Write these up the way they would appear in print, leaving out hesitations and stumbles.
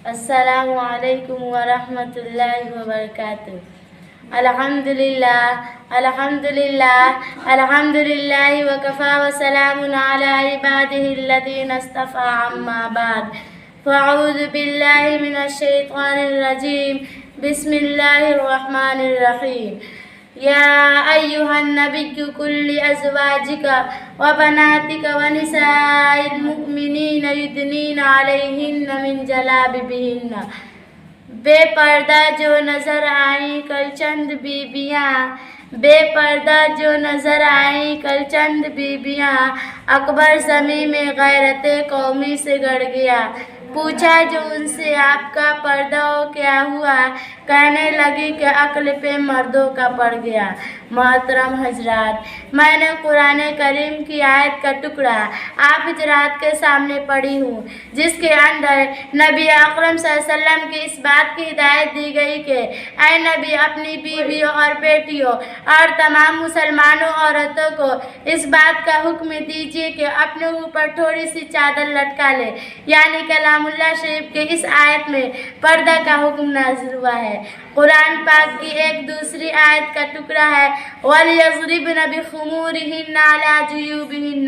السلام علیکم ورحمۃ اللہ وبرکاتہ۔ الحمدللہ الحمدللہ الحمدللہ وکفی وسلام علی عبادہ الذین اصطفی اما بعد فاعوذ باللہ من الشیطان الرجیم بسم اللہ الرحمن الرحیم۔ یا ایہا النبی قل لازواجک وبناتک ونساء المؤمنین یدنین علیہن من جلابیبہن۔ بے پردہ جو نظر آئیں کل چند بیبیاں، بے پردہ جو نظر آئیں کل چند بیبیاں، اکبر زمین میں غیرت قومی سے گڑ گیا۔ پوچھا جو ان سے آپ کا پردہ کیا ہوا، کہنے لگی کہ عقل پہ مردوں کا پڑ گیا۔ محترم حضرات، میں نے قرآن کریم کی آیت کا ٹکڑا آپ حضرات کے سامنے پڑھی ہوں، جس کے اندر نبی اکرم صلی اللہ علیہ وسلم کی اس بات کی ہدایت دی گئی کہ اے نبی اپنی بیویوں اور بیٹیوں اور تمام مسلمانوں عورتوں کو اس بات کا حکم دیجیے کہ اپنے اوپر تھوڑی سی چادر لٹکا لے، یعنی کلام اللہ شریف کے اس آیت میں پردہ کا حکم نازل ہوا ہے۔ قرآن پاک کی ایک دوسری آیت کا ٹکڑا ہے وَلْيَضْرِبْنَ بِخُمُورِهِنَّ عَلَى جُيُوبِهِنَّ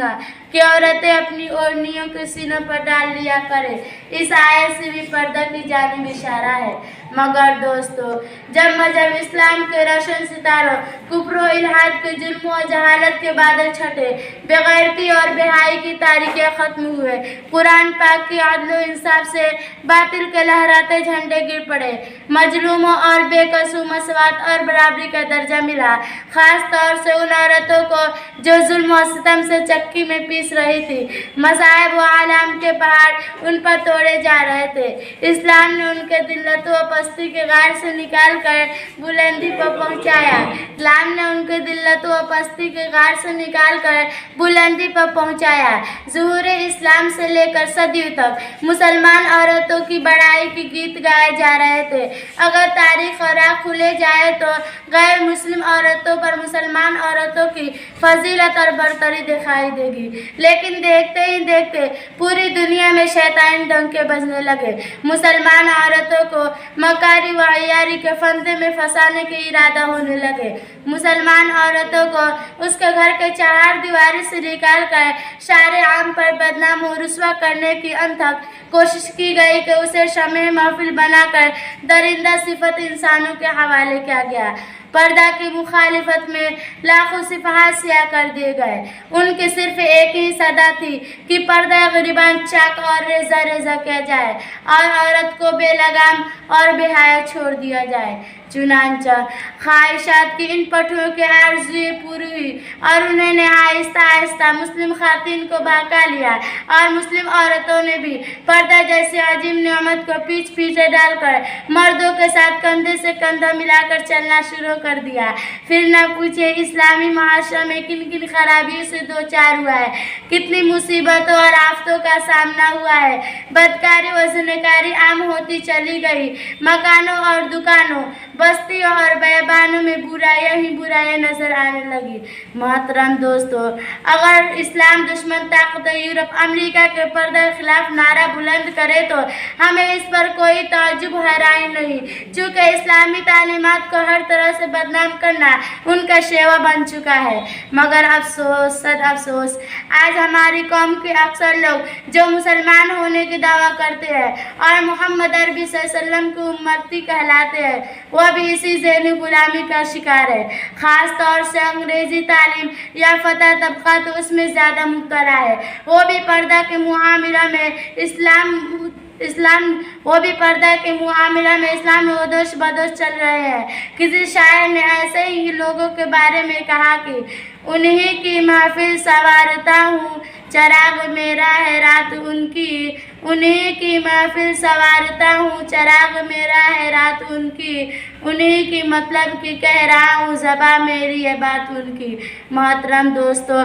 کہ عورتیں اپنی اوڑھنیوں کے سینوں پر ڈال لیا کرے۔ اس آیت سے بھی پردہ کی جانب اشارہ ہے۔ مگر دوستو، جب مذہب اسلام کے روشن ستاروں کفر و الحاد کے ظلم و جہالت کے بادل چھٹے، بے غیرتی اور بے حیائی کی تاریکیاں ختم ہوئے، قرآن پاک کی عدل و انصاف سے باطل کے لہراتے جھنڈے گر پڑے، مظلوموں اور بے قصوں مساوات اور برابری کا درجہ ملا، خاص طور سے ان عورتوں کو جو ظلم و ستم سے چکی میں پیس رہی تھی، مصائب و آلام کے پہاڑ ان پر توڑے جا رہے تھے۔ اسلام نے ان کے ذلت و پستی کے غار سے نکال کر بلندی پر پہنچایا۔ اسلام نے ان کے ذلت و پستی کے غار سے نکال کر بلندی پر پہنچایا۔ ظہور اسلام سے لے کر صدیوں تک مسلمان عورتوں کی بڑائی کے گیت گائے جا رہے تھے۔ اگر تاریخ اور آنکھ کھلے جائے تو غیر مسلم عورتوں پر مسلمان عورتوں کی فضیلت اور برتری دکھائی دے گی، لیکن دیکھتے ہی دیکھتے پوری دنیا میں شیطانی ڈنکے بجنے لگے۔ مسلمان عورتوں کو مکاری و عیاری کے فندے میں پھنسانے کے ارادہ ہونے لگے۔ مسلمان عورتوں کو اس کے گھر کے چہار دیواری سے نکال کر شار عام پر بدنام و رسوا کرنے کی انتھک کوشش کی گئی کہ اسے شمع محفل بنا کر درندہ صفت انسانوں کے حوالے کیا گیا۔ پردہ کی مخالفت میں لاکھوں صفحات سیاہ کر دیے گئے۔ ان کی صرف ایک ہی صدا تھی کہ پردہ غریبان چاک اور ریزہ ریزہ کیا جائے اور عورت کو بے لگام اور بے حیا چھوڑ دیا جائے۔ چنانچہ خواہشات کی ان پٹھوں کی آرزویں پوری ہوئی اور انہوں نے آہستہ آہستہ مسلم خواتین کو بہکا لیا، اور مسلم عورتوں نے بھی پردہ جیسی عظیم نعمت کو پیچھے ڈال کر مردوں کے ساتھ کندھے سے کندھا ملا کر چلنا شروع کر دیا۔ پھر نہ پوچھے اسلامی معاشرہ میں کن کن خرابیوں سے دوچار ہوا ہے، کتنی مصیبتوں اور آفتوں کا سامنا ہوا ہے۔ بدکاری و زناکاری عام ہوتی چلی گئی، مکانوں اور دکانوں، بستیوں اور بیابانوں میں برائیاں ہی برائیاں نظر آنے لگی۔ محترم دوستو، اگر اسلام دشمن طاقت یورپ امریکہ کے پردہ کے خلاف نعرہ بلند کرے تو ہمیں اس پر کوئی تعجب حیرانی نہیں، چونکہ اسلامی تعلیمات کو ہر طرح سے بدنام کرنا ان کا شیوا بن چکا ہے۔ مگر افسوس، صد افسوس، آج ہماری قوم کے اکثر لوگ جو مسلمان ہونے کی دعویٰ کرتے ہیں اور محمد عربی صلی اللہ علیہ وسلم کو امتی کہلاتے ہیں، وہ بھی اسی ذہنی غلامی کا شکار ہے۔ خاص طور سے انگریزی تعلیم یافتہ طبقہ تو اس میں زیادہ مبتلا ہے۔ وہ بھی پردہ کے معاملہ میں اسلام ودوش بدوش چل رہے ہیں۔ کسی شاعر نے ایسے ہی لوگوں کے بارے میں کہا کہ انہی کی محفل سنوارتا ہوں چراغ میرا ہے رات ان کی، انہی کی محفل سنوارتا ہوں چراغ میرا ہے رات ان کی، انہی کی مطلب کی کہہ رہا ہوں، زبان میری ہے بات ان کی۔ محترم دوستو،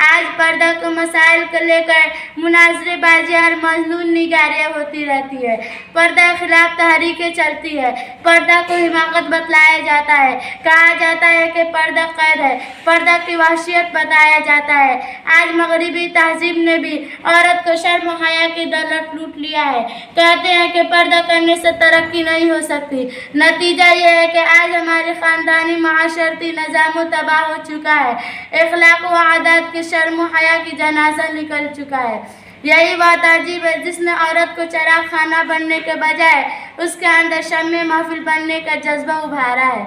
آج پردہ کو مسائل کو لے کر مناظرے بازی اور مجنون نگاریاں ہوتی رہتی ہے۔ پردہ خلاف تحریکیں چلتی ہے، پردہ کو حماقت بتلایا جاتا ہے، کہا جاتا ہے کہ پردہ قید ہے، پردہ کی وحشیت بتایا جاتا ہے۔ آج مغربی تہذیب نے بھی عورت کو شرم و حیا کی دولت لوٹ لیا ہے۔ کہتے ہیں کہ پردہ کرنے سے ترقی نہیں ہو سکتی۔ نتیجہ یہ ہے کہ آج ہمارے خاندانی معاشرتی نظام تباہ ہو چکا ہے، اخلاق و عادات کے شرم و حیا کی جنازہ نکل چکا ہے۔ یہی بات عجیب ہے، جس نے عورت کو چراغ خانہ بننے کے بجائے اس کے اندر شمع محفل بننے کا جذبہ ابھارا ہے۔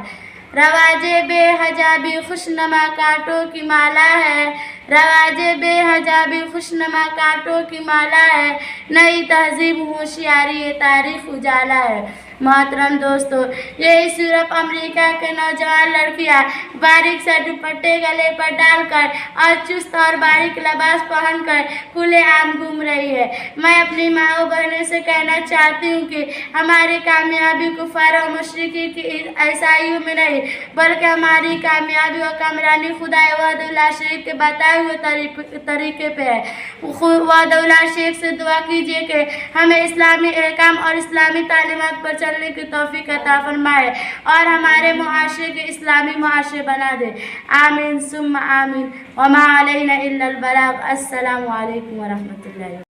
رواج بے حجابی خوشنما کانٹوں کی مالا ہے، رواج بے حجابی خوشنما کانٹوں کی مالا ہے، نئی تہذیب ہوشیاری یہ تاریخ اجالا ہے۔ محترم دوستو، یہی صورت امریکہ کے نوجوان لڑکیاں باریک سے دوپٹے گلے پر ڈال کر اور چست اور باریک لباس پہن کر کھلے عام گھوم رہی ہے۔ میں اپنی ماؤں بہنوں سے کہنا چاہتی ہوں کہ ہماری کامیابی کفار و مشرکین کی عیسائیوں میں نہیں، بلکہ ہماری کامیابی و کامرانی خدا وحدہ لا شریک کے بتائے ہوئے طریقے پہ ہے۔ وحدہ لا شریک سے دعا کیجیے کہ ہمیں اسلامی احکام اور اسلامی تعلیمات پر چلنے کی توفیق عطا فرمائے اور ہمارے معاشرے کے اسلامی معاشرے بنا دے۔ آمین ثم آمین، وما علینا الا البلاغ۔ السلام علیکم ورحمۃ اللہ۔